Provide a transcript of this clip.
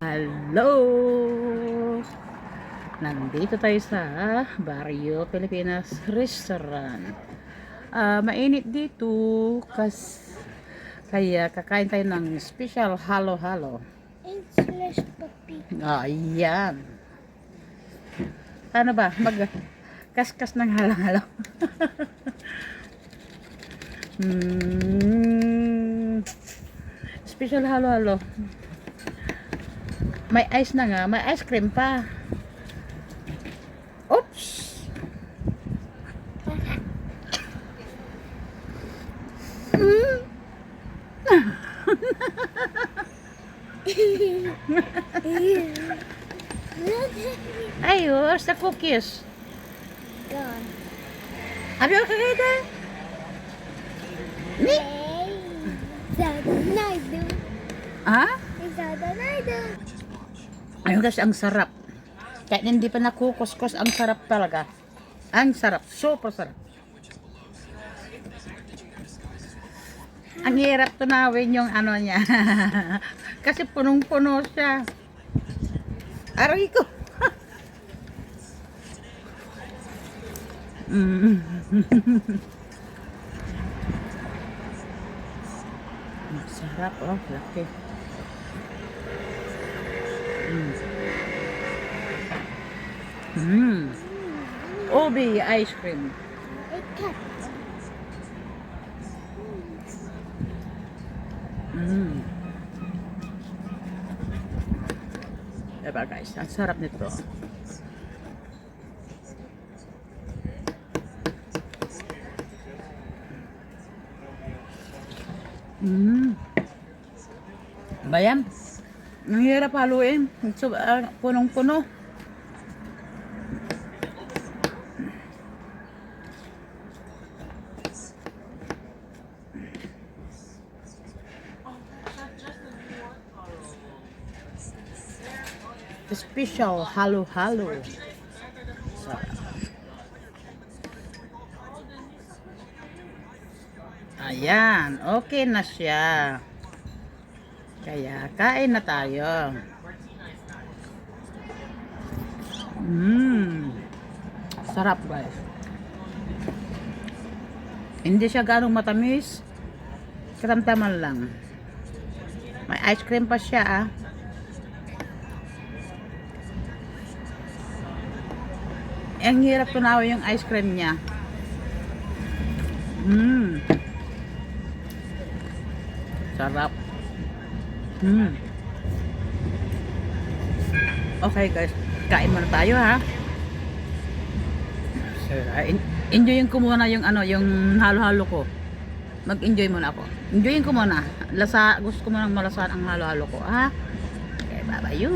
Hello! Nandito tayo sa Barrio Pilipinas Restaurant. Mainit dito kaya kakain tayo ng special halo-halo. English puppy. Ayan. Paano ba? Kaskas ng halo-halo. Special halo-halo. May ice na nga, may ice cream pa. Oops! Ay, where's the cookies? Gone. Are you okay there? Ni? Zadanaydo. Ha? Zadanaydo. Ayun guys, ang sarap. Kahit hindi pa nakukuskus, ang sarap talaga. Ang sarap, super sarap. Ang hirap tunawin yung ano niya. Kasi punong-puno siya. Aray ko. Sarap, oh, laki. Obi ice cream. A cat. Diba guys, ang sarap nito. Bayan, ang hirap haluin. Punong-puno. Special halo-halo. Sarap. Ayan, okay na siya. Kaya kain na tayo. Sarap guys. Hindi siya ganong matamis. Katamtaman lang. May ice cream pa siya ah. Ang hirap tunawin yung ice cream niya. Sarap. Okay guys, kain muna tayo ha. Enjoyin ko muna yung ano, yung halo-halo ko. Mag-enjoy muna ako. Enjoyin ko muna. Gusto ko muna malasahan ang halo-halo ko ha. Okay, bye-bye.